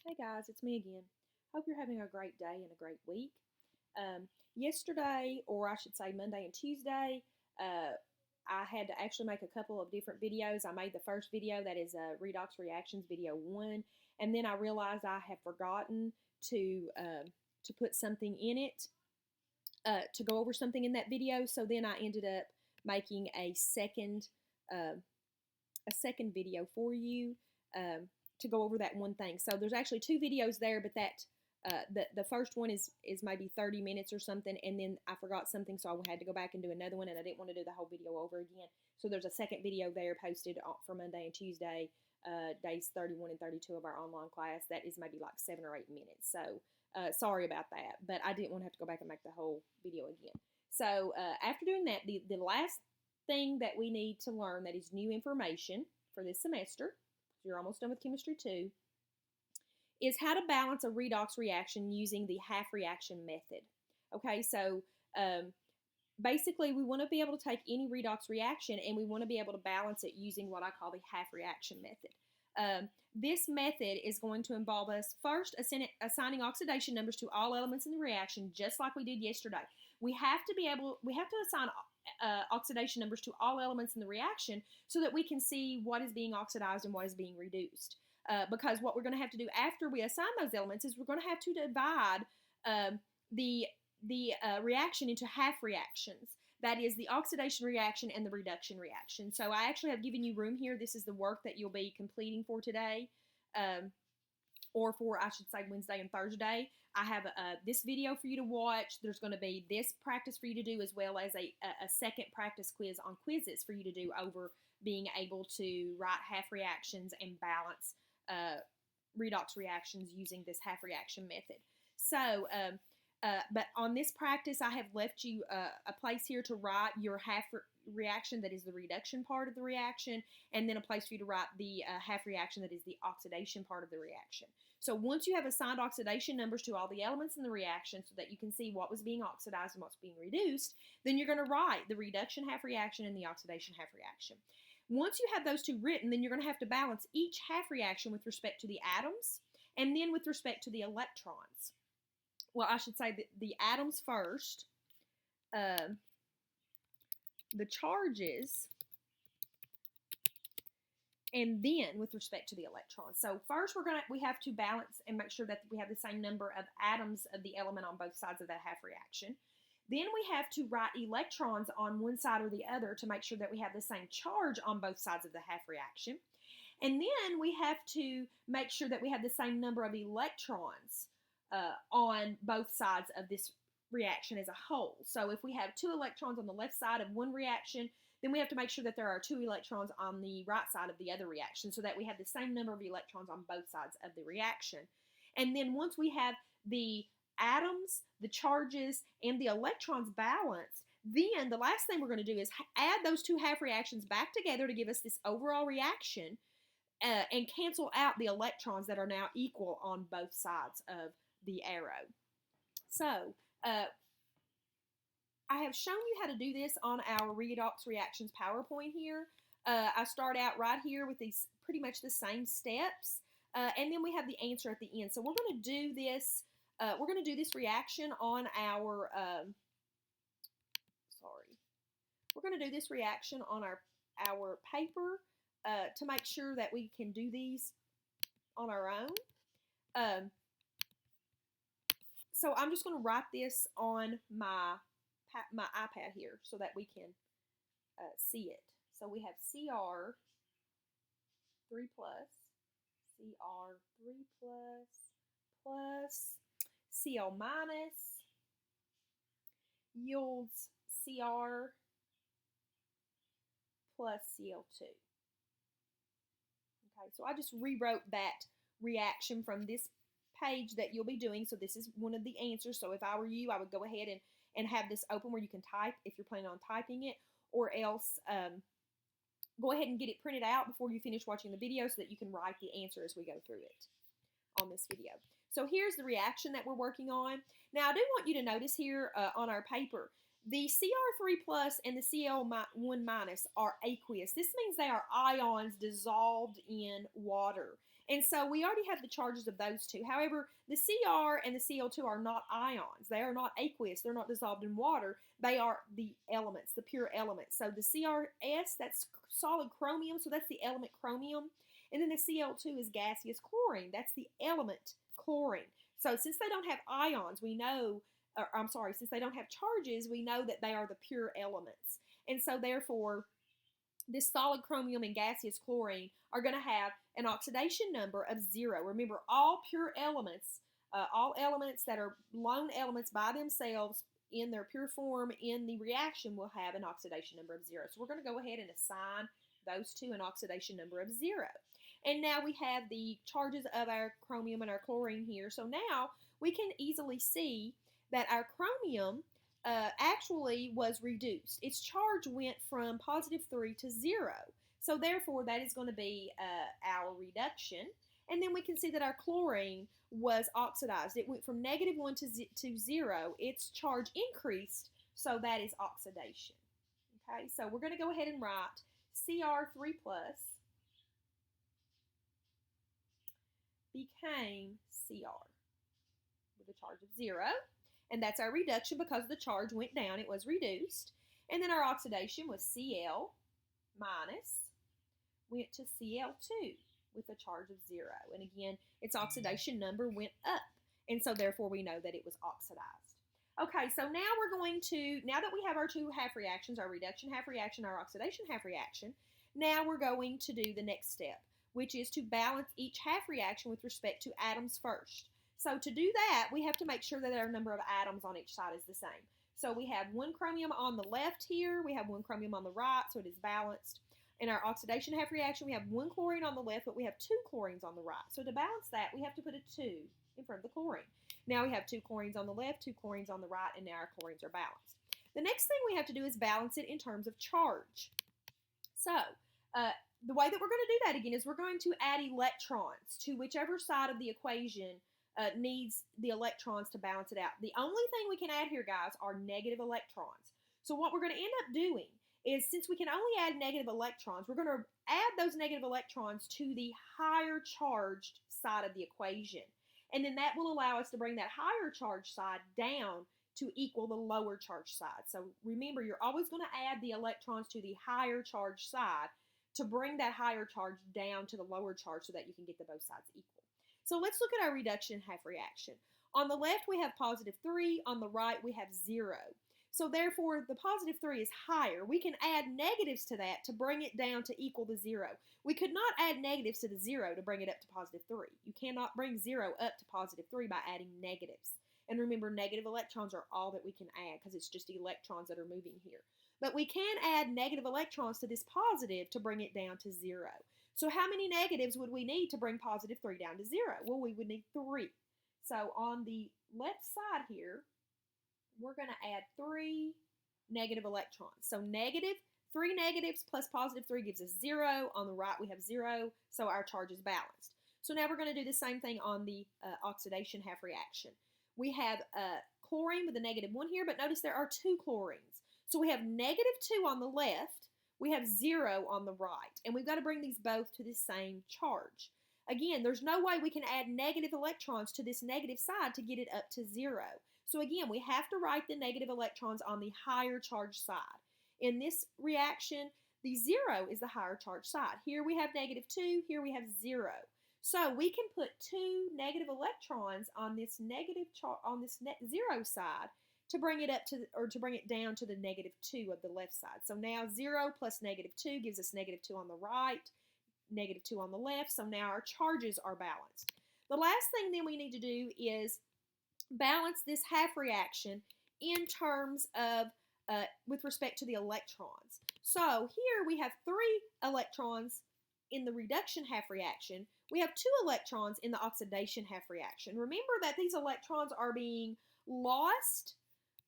Hey guys, it's me again. Hope you're having a great day and a great week. Yesterday, or I should say Monday and Tuesday, I had to actually make a couple of different videos. I made the first video, that is Redox Reactions video 1, and then I realized I have forgotten to put something in it, to go over something in that video. So then I ended up making uh, a second video for you. To go over that one thing. So there's actually two videos there, but the first one is maybe 30 minutes or something, and then I forgot something, so I had to go back and do another one, and I didn't want to do the whole video over again. So there's a second video there posted for Monday and Tuesday, days 31 and 32 of our online class. That is maybe like 7 or 8 minutes. So sorry about that, but I didn't want to have to go back and make the whole video again. So after doing that, the last thing that we need to learn that is new information for this semester, you're almost done with Chemistry 2, is how to balance a redox reaction using the half reaction method. Okay, so basically we want to be able to take any redox reaction and we want to be able to balance it using what I call the half reaction method. This method is going to involve us first assigning oxidation numbers to all elements in the reaction, just like we did yesterday. We have to assign oxidation numbers to all elements in the reaction so that we can see what is being oxidized and what is being reduced. Because what we're going to have to do after we assign those elements is we're going to have to divide the reaction into half reactions. That is the oxidation reaction and the reduction reaction. So I actually have given you room here. This is the work that you'll be completing for today. Or for, I should say, Wednesday and Thursday. I have this video for you to watch. There's going to be this practice for you to do, as well as a second practice quiz on quizzes for you to do over being able to write half reactions and balance redox reactions using this half reaction method. So, but on this practice, I have left you a place here to write your half reaction, that is the reduction part of the reaction, and then a place for you to write the half reaction, that is the oxidation part of the reaction. So once you have assigned oxidation numbers to all the elements in the reaction so that you can see what was being oxidized and what's being reduced, then you're going to write the reduction half reaction and the oxidation half reaction. Once you have those two written, then you're going to have to balance each half reaction with respect to the atoms and then with respect to the electrons. Well, I should say the atoms first, the charges, and then with respect to the electrons. So first we have to balance and make sure that we have the same number of atoms of the element on both sides of that half reaction. Then we have to write electrons on one side or the other to make sure that we have the same charge on both sides of the half reaction. And then we have to make sure that we have the same number of electrons on both sides of this reaction as a whole. So if we have 2 electrons on the left side of one reaction, then we have to make sure that there are 2 electrons on the right side of the other reaction so that we have the same number of electrons on both sides of the reaction. And then once we have the atoms, the charges, and the electrons balanced, then the last thing we're going to do is add those 2 half reactions back together to give us this overall reaction and cancel out the electrons that are now equal on both sides of the arrow. So, I have shown you how to do this on our Redox Reactions PowerPoint here. I start out right here with these pretty much the same steps, and then we have the answer at the end. So we're going to do this. We're going to do this reaction on our. We're going to do this reaction on our paper to make sure that we can do these on our own. So I'm just going to write this on my iPad here so that we can see it. So we have CR3+, plus Cl minus yields Cr plus Cl2. Okay, so I just rewrote that reaction from this page that you'll be doing. So this is one of the answers. So if I were you, I would go ahead and have this open where you can type if you're planning on typing it, or else go ahead and get it printed out before you finish watching the video so that you can write the answer as we go through it on this video. So here's the reaction that we're working on. Now I do want you to notice here on our paper, the Cr3 plus and the Cl1 minus are aqueous. This means they are ions dissolved in water. And so we already have the charges of those two. However, the Cr and the Cl2 are not ions. They are not aqueous. They're not dissolved in water. They are the elements, the pure elements. So the Crs, that's solid chromium, so that's the element chromium. And then the Cl2 is gaseous chlorine. That's the element chlorine. So since they don't have ions, we know, since they don't have charges, we know that they are the pure elements. And so therefore, this solid chromium and gaseous chlorine are going to have an oxidation number of 0. Remember, all pure elements, all elements that are lone elements by themselves in their pure form in the reaction will have an oxidation number of 0. So we're going to go ahead and assign those two an oxidation number of 0. And now we have the charges of our chromium and our chlorine here. So now we can easily see that our chromium actually was reduced. Its charge went from +3 to 0. So therefore, that is going to be our reduction. And then we can see that our chlorine was oxidized. It went from -1 to 0. Its charge increased, so that is oxidation. Okay, so we're going to go ahead and write Cr3 plus became Cr with a charge of 0. And that's our reduction because the charge went down. It was reduced. And then our oxidation was Cl minus went to Cl2 with a charge of 0. And again, its oxidation number went up. And so therefore we know that it was oxidized. Okay, so now we're going to, now that we have our two half reactions, our reduction half reaction, our oxidation half reaction, now we're going to do the next step, which is to balance each half reaction with respect to atoms first. So to do that, we have to make sure that our number of atoms on each side is the same. So we have 1 chromium on the left here, we have 1 chromium on the right, so it is balanced. In our oxidation half reaction, we have 1 chlorine on the left, but we have 2 chlorines on the right. So to balance that, we have to put a 2 in front of the chlorine. Now we have 2 chlorines on the left, 2 chlorines on the right, and now our chlorines are balanced. The next thing we have to do is balance it in terms of charge. So the way that we're going to do that again is we're going to add electrons to whichever side of the equation needs the electrons to balance it out. The only thing we can add here, guys, are negative electrons. So what we're going to end up doing is, since we can only add negative electrons, we're going to add those negative electrons to the higher charged side of the equation. And then that will allow us to bring that higher charged side down to equal the lower charged side. So remember, you're always going to add the electrons to the higher charged side to bring that higher charge down to the lower charge so that you can get the both sides equal. So let's look at our reduction half reaction. On the left, we have +3. On the right, we have 0. So therefore, the +3 is higher. We can add negatives to that to bring it down to equal the 0. We could not add negatives to the 0 to bring it up to +3. You cannot bring 0 up to +3 by adding negatives. And remember, negative electrons are all that we can add because it's just electrons that are moving here. But we can add negative electrons to this positive to bring it down to 0. So how many negatives would we need to bring +3 down to 0? Well, we would need 3. So on the left side here, we're going to add 3 negative electrons. So 3 negatives plus +3 gives us 0. On the right, we have 0, so our charge is balanced. So now we're going to do the same thing on the oxidation half reaction. We have chlorine with a -1 here, but notice there are 2 chlorines. So we have -2 on the left, we have 0 on the right, and we've got to bring these both to the same charge. Again, there's no way we can add negative electrons to this negative side to get it up to 0. So again, we have to write the negative electrons on the higher charge side. In this reaction, the 0 is the higher charge side. Here we have -2, here we have 0. So we can put 2 negative electrons on this on this 0 side to bring it up to, or to bring it down to the -2 of the left side. So now 0 plus -2 gives us -2 on the right, -2 on the left. So now our charges are balanced. The last thing then we need to do is balance this half reaction in terms of with respect to the electrons. So here we have 3 electrons in the reduction half reaction. We have 2 electrons in the oxidation half reaction. Remember that these electrons are being lost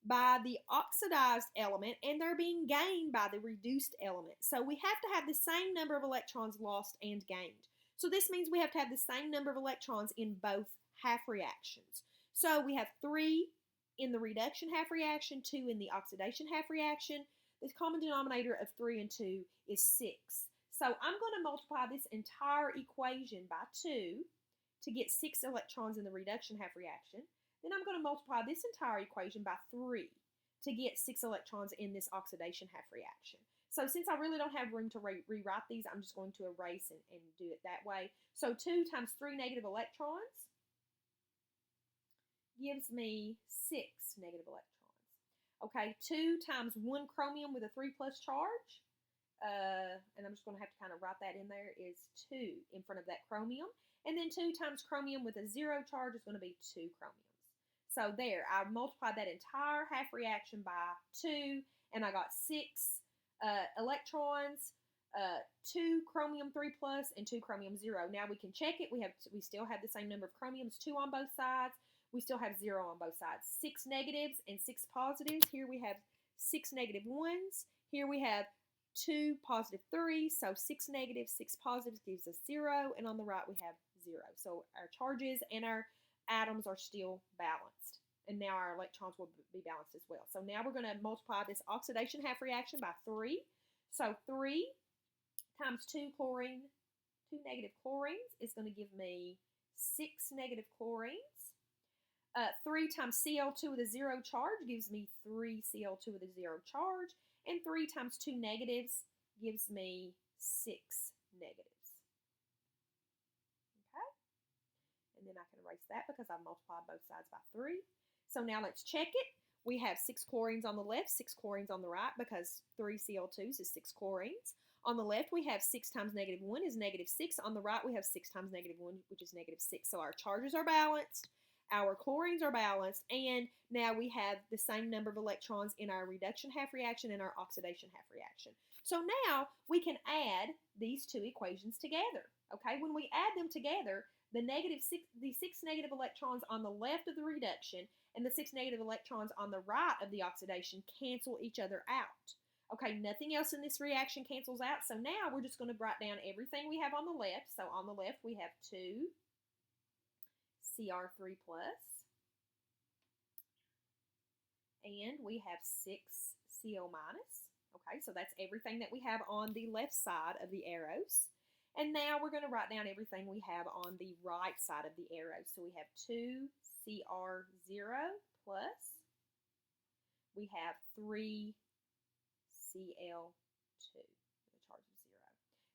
by the oxidized element and they're being gained by the reduced element. So we have to have the same number of electrons lost and gained. So this means we have to have the same number of electrons in both half reactions. So we have 3 in the reduction half reaction, 2 in the oxidation half reaction. The common denominator of 3 and 2 is 6. So I'm going to multiply this entire equation by 2 to get 6 electrons in the reduction half reaction. Then I'm going to multiply this entire equation by 3 to get 6 electrons in this oxidation half reaction. So since I really don't have room to rewrite these, I'm just going to erase and do it that way. So 2 times 3 negative electrons gives me 6 negative electrons. Okay, 2 times 1 chromium with a 3+ charge, and I'm just going to have to kind of write that in there, is 2 in front of that chromium. And then 2 times chromium with a 0 charge is going to be 2 chromiums. So there, I multiplied that entire half reaction by 2, and I got 6 electrons, 2 chromium 3+ and 2 chromium 0. Now we can check it. We still have the same number of chromiums, 2 on both sides. We still have 0 on both sides. 6 negatives and 6 positives. Here we have 6 negative 1s. Here we have 2 positive 3s. So 6 negatives, 6 positives gives us 0. And on the right we have 0. So our charges and our atoms are still balanced. And now our electrons will be balanced as well. So now we're going to multiply this oxidation half reaction by 3. So 3 times 2 negative chlorines is going to give me 6 negative chlorines. 3 times Cl2 with a 0 charge gives me 3 Cl2 with a 0 charge. And 3 times 2 negatives gives me 6 negatives. Okay? And then I can erase that because I multiplied both sides by 3. So now let's check it. We have 6 chlorines on the left, 6 chlorines on the right, because 3 Cl2s is 6 chlorines. On the left, we have 6 times negative 1 is negative 6. On the right, we have 6 times negative 1, which is negative 6. So our charges are balanced, our chlorines are balanced, and now we have the same number of electrons in our reduction half reaction and our oxidation half reaction. So now we can add these two equations together. Okay, when we add them together, the 6 negative electrons on the left of the reduction and the 6 negative electrons on the right of the oxidation cancel each other out. Okay, nothing else in this reaction cancels out, so now we're just going to write down everything we have on the left. So on the left we have 2 Cr3+, and we have 6 Cl-. Okay, so that's everything that we have on the left side of the arrows. And now we're going to write down everything we have on the right side of the arrow. So we have 2 Cr0+, we have 3 Cl2 with a charge of 0.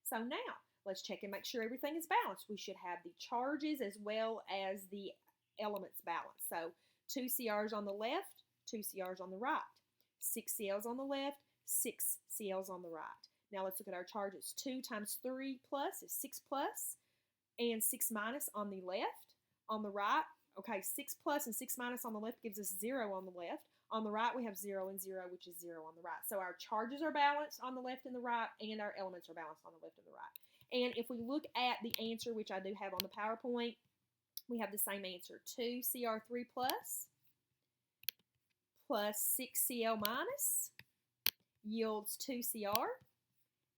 So now, let's check and make sure everything is balanced. We should have the charges as well as the elements balanced. So 2 Crs on the left, 2 Crs on the right, 6 Cls on the left, 6 Cls on the right. Now let's look at our charges. 2 times 3+ is 6+, and 6- on the left. On the right, okay, 6+ and 6- on the left gives us 0 on the left. On the right, we have 0 and 0, which is 0 on the right. So our charges are balanced on the left and the right, and our elements are balanced on the left and the right. And if we look at the answer, which I do have on the PowerPoint, we have the same answer. 2 Cr3+ plus 6 Cl- yields 2 Cr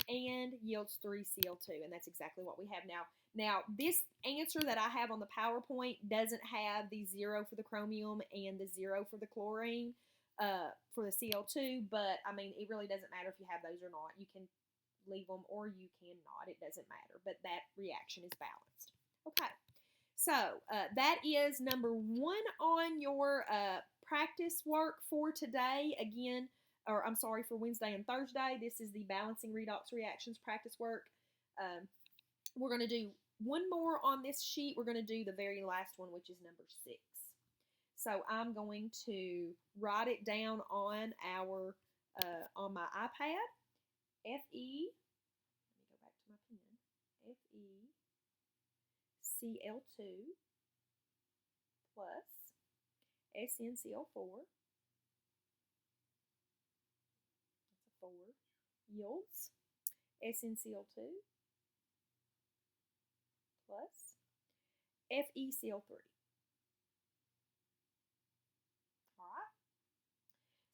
and yields 3 Cl2, and that's exactly what we have now. Now, this answer that I have on the PowerPoint doesn't have the 0 for the chromium and the 0 for the chlorine for the Cl2, but, I mean, it really doesn't matter if you have those or not. You can leave them or you cannot. It doesn't matter, but that reaction is balanced. Okay, so that is number 1 on your practice work for today. Again, or I'm sorry, for Wednesday and Thursday. This is the balancing redox reactions practice work. We're going to do one more on this sheet. We're going to do the very last one, which is number 6. So I'm going to write it down on our on my iPad. Fe, let me go back to my pen. FeCl2 plus SnCl4. That's a 4. Yields SnCl2 plus FeCl3. All right.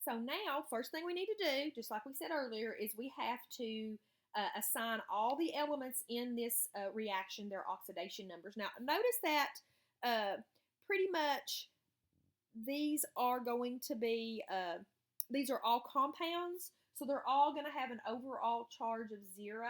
So now, first thing we need to do, just like we said earlier, is we have to assign all the elements in this reaction their oxidation numbers. Now, notice that pretty much these are going to be, these are all compounds, so they're all going to have an overall charge of 0.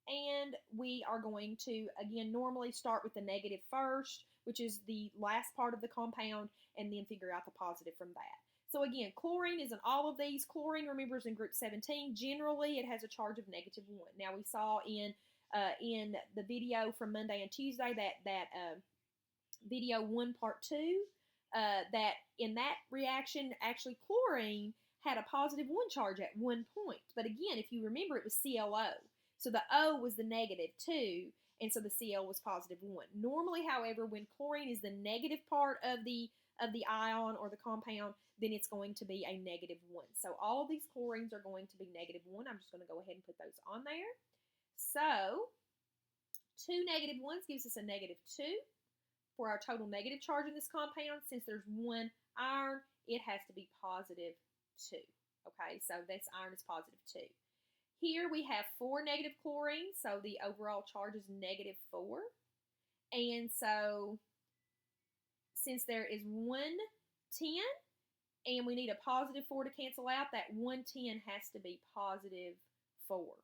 And we are going to, again, normally start with the negative first, which is the last part of the compound, and then figure out the positive from that. So again, chlorine is in all of these. Chlorine, remember, is in group 17. Generally, it has a charge of -1. Now, we saw in the video from Monday and Tuesday, that video 1 part 2, that in that reaction, actually chlorine had a +1 charge at one point. But again, if you remember, it was ClO. So the O was the -2, and so the Cl was +1. Normally, however, when chlorine is the negative part of the ion or the compound, then it's going to be a -1. So all of these chlorines are going to be -1. I'm just going to go ahead and put those on there. So 2 -1s gives us a -2. For our total negative charge in this compound, since there's 1 iron, it has to be +2. Okay, so this iron is +2. Here we have 4 negative chlorine, so the overall charge is -4. And so since there is 110, and we need a +4 to cancel out, that 110 has to be +4.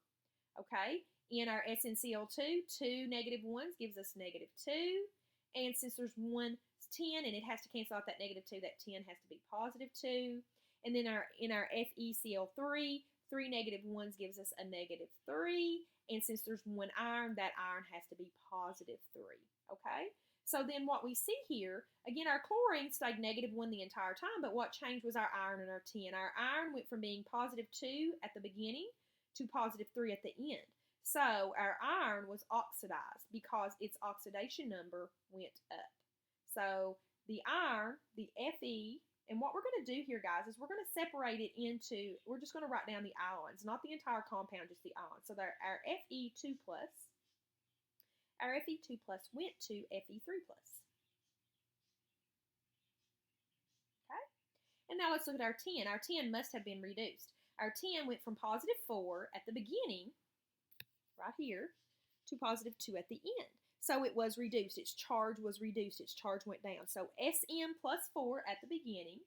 Okay, in our SnCl2, 2 -1s gives us -2. And since there's 110 and it has to cancel out that -2, that 10 has to be +2. And then in our FeCl3, 3 -1s gives us a -3. And since there's 1 iron, that iron has to be +3. Okay? So then what we see here, again, our chlorine stayed -1 the entire time, but what changed was our iron and our 10. Our iron went from being +2 at the beginning to +3 at the end. So our iron was oxidized because its oxidation number went up. So the iron, the Fe, and what we're going to do here, guys, is we're going to separate it into, we're just going to write down the ions, not the entire compound, just the ions. So our Fe2+, our Fe2+ went to Fe3+. Okay? And now let's look at our 10. Our 10 must have been reduced. Our 10 went from +4 at the beginning, right here, to +2 at the end. So it was reduced. Its charge was reduced. Its charge went down. So Sm + 4 at the beginning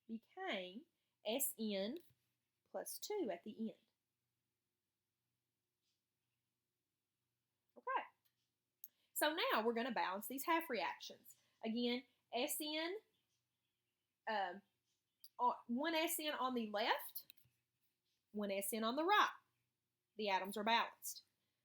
became Sn + 2 at the end. Okay. So now we're going to balance these half reactions. Again, Sn, 1 Sn on the left, 1 Sn on the right. The atoms are balanced.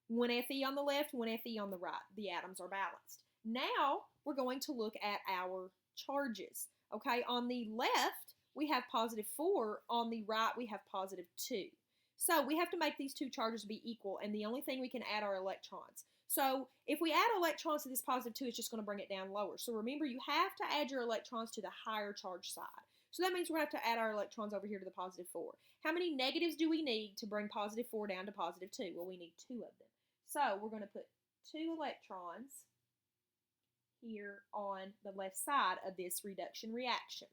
1 Fe on the left, 1 Fe on the right. The atoms are balanced. Now we're going to look at our charges. Okay, on the left, we have +4. On the right, we have +2. So we have to make these two charges be equal, and the only thing we can add are electrons. So if we add electrons to this +2, it's just going to bring it down lower. So remember, you have to add your electrons to the higher charge side. So that means we're going to have to add our electrons over here to the +4. How many negatives do we need to bring +4 down to +2? Well, we need 2 of them. So we're going to put 2 electrons here on the left side of this reduction reaction.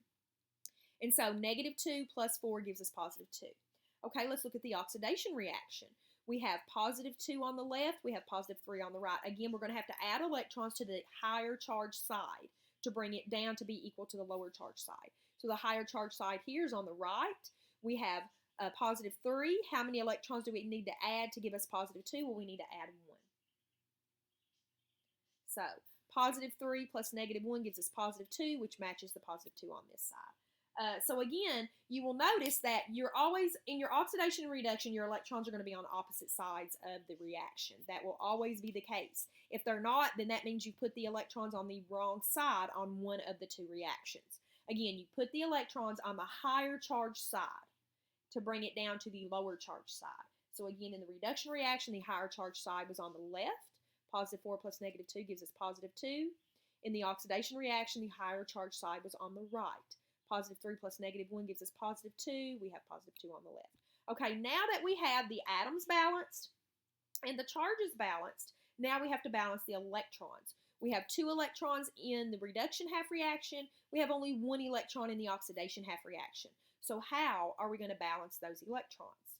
And so -2 + 4 gives us +2. Okay, let's look at the oxidation reaction. We have +2 on the left, we have +3 on the right. Again, we're going to have to add electrons to the higher charge side to bring it down to be equal to the lower charge side. So the higher charge side here is on the right. We have +3. How many electrons do we need to add to give us +2? Well, we need to add 1. So +3 plus -1 gives us +2, which matches the +2 on this side. So again, you will notice that you're always, in your oxidation and reduction, your electrons are going to be on opposite sides of the reaction. That will always be the case. If they're not, then that means you put the electrons on the wrong side on one of the two reactions. Again, you put the electrons on the higher charge side to bring it down to the lower charge side. So again, in the reduction reaction, the higher charge side was on the left. +4 plus -2 gives us +2. In the oxidation reaction, the higher charge side was on the right. +3 plus -1 gives us +2. We have +2 on the left. Okay, now that we have the atoms balanced and the charges balanced, now we have to balance the electrons. We have 2 electrons in the reduction half reaction. We have only 1 electron in the oxidation half reaction. So how are we going to balance those electrons?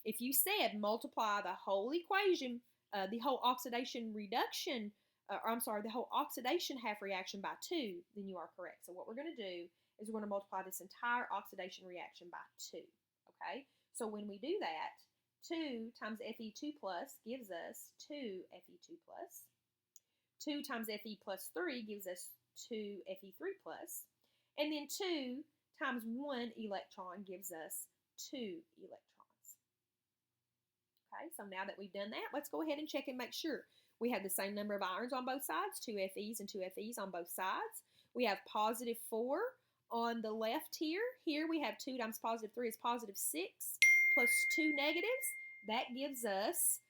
If you said multiply the whole equation, the whole oxidation reduction, the whole oxidation half reaction by 2, then you are correct. So what we're going to do is we're going to multiply this entire oxidation reaction by 2, okay? So when we do that, 2 times Fe2 plus gives us 2 Fe2 plus. 2 times Fe plus 3 gives us 2 Fe3 plus. And then 2 times 1 electron gives us 2 electrons. Okay, so now that we've done that, let's go ahead and check and make sure. We have the same number of ions on both sides, 2 Fe's and 2 Fe's on both sides. We have positive 4 on the left here. Here we have 2 times positive 3 is positive 6 plus 2 negatives. That gives us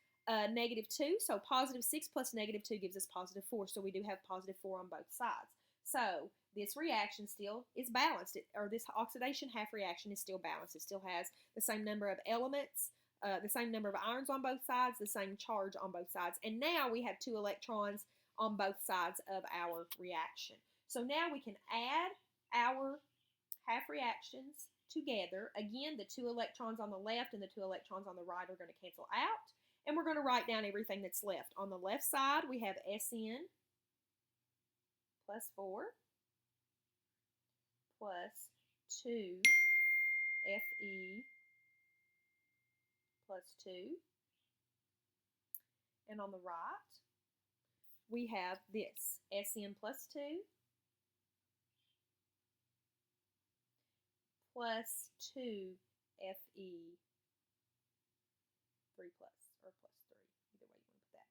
negative 2. So positive 6 plus negative 2 gives us positive 4. So we do have positive 4 on both sides. So this reaction still is balanced, or this oxidation half reaction is still balanced. It still has the same number of elements, the same number of ions on both sides, the same charge on both sides. And now we have 2 electrons on both sides of our reaction. So now we can add our half reactions together. Again, the 2 electrons on the left and the 2 electrons on the right are going to cancel out. And we're going to write down everything that's left. On the left side, we have Sn plus 4 plus 2 Fe plus 2. And on the right, we have this, Sn plus 2 plus 2 Fe 3 plus, or plus 3, either way you want to put that.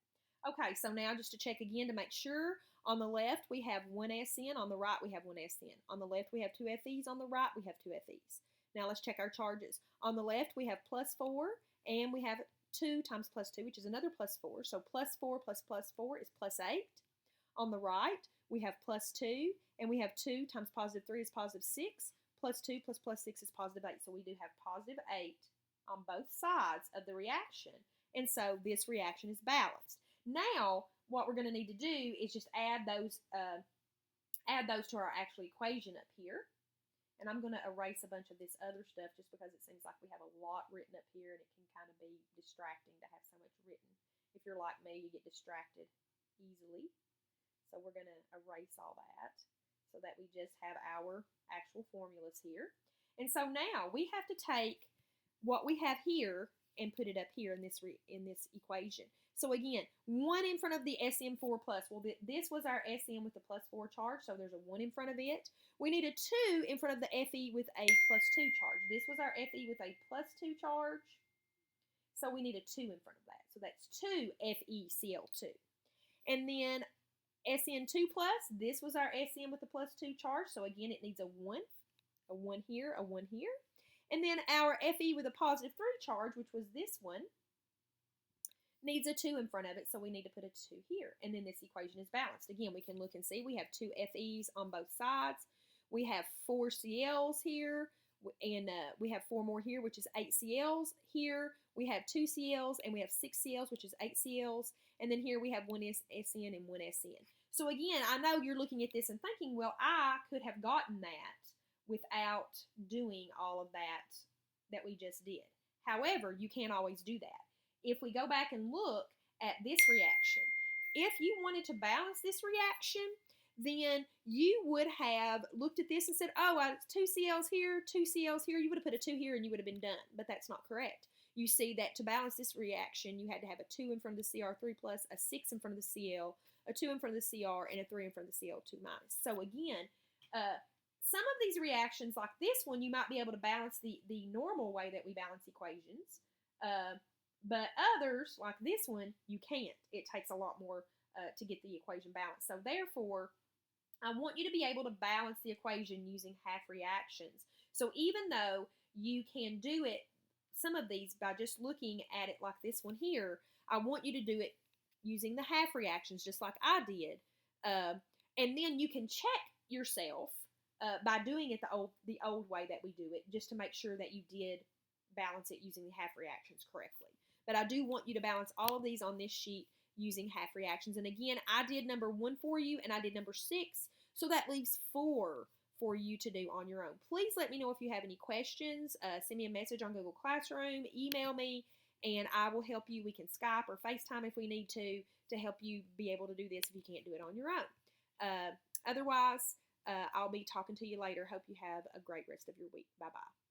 Okay, so now just to check again to make sure, on the left we have 1 Sn, on the right we have 1 Sn. On the left we have 2 Fe's, on the right we have 2 Fe's. Now let's check our charges. On the left we have plus 4, and we have 2 times plus 2, which is another plus 4. So plus 4 plus plus 4 is plus 8. On the right we have plus 2, and we have 2 times positive 3 is positive 6. Plus 2 plus plus 6 is positive 8. So we do have positive 8 on both sides of the reaction. And so this reaction is balanced. Now, what we're going to need to do is just add those to our actual equation up here. And I'm going to erase a bunch of this other stuff just because it seems like we have a lot written up here and it can kind of be distracting to have so much written. If you're like me, you get distracted easily. So we're going to erase all that so that we just have our actual formulas here. And so now we have to take what we have here and put it up here in this equation. So again, 1 in front of the Sn4 plus. Well, this was our Sn with the plus 4 charge, so there's a 1 in front of it. We need a 2 in front of the Fe with a plus 2 charge. This was our Fe with a plus 2 charge, so we need a 2 in front of that. So that's 2 FeCl2. And then Sn2 plus, this was our Sn with the plus 2 charge, so again it needs a 1 here, a 1 here. And then our Fe with a positive 3 charge, which was this one, needs a 2 in front of it, so we need to put a 2 here. And then this equation is balanced. Again, we can look and see we have 2 Fe's on both sides. We have 4 Cl's here, and we have 4 more here, which is 8 Cl's. Here we have 2 Cl's, and we have 6 Cl's, which is 8 Cl's. And then here we have 1 Sn and 1 Sn. So again, I know you're looking at this and thinking, well, I could have gotten that without doing all of that we just did. However, you can't always do that. If we go back and look at this reaction, if you wanted to balance this reaction, then you would have looked at this and said, oh, it's 2 Cl's here, 2 Cl's here. You would have put a 2 here and you would have been done, but that's not correct. You see that to balance this reaction, you had to have a 2 in front of the Cr3+, a 6 in front of the Cl, a 2 in front of the Cr, and a 3 in front of the Cl2-. So again, some of these reactions like this one, you might be able to balance the normal way that we balance equations. But others, like this one, you can't. It takes a lot more to get the equation balanced. So therefore, I want you to be able to balance the equation using half reactions. So even though you can do it, some of these, by just looking at it like this one here, I want you to do it using the half reactions, just like I did. And then you can check yourself by doing it the old way that we do it, just to make sure that you did balance it using the half reactions correctly. But I do want you to balance all of these on this sheet using half reactions. And again, I did number 1 for you, and I did number 6, so that leaves 4 for you to do on your own. Please let me know if you have any questions. Send me a message on Google Classroom, email me, and I will help you. We can Skype or FaceTime if we need to help you be able to do this if you can't do it on your own. Otherwise, I'll be talking to you later. Hope you have a great rest of your week. Bye-bye.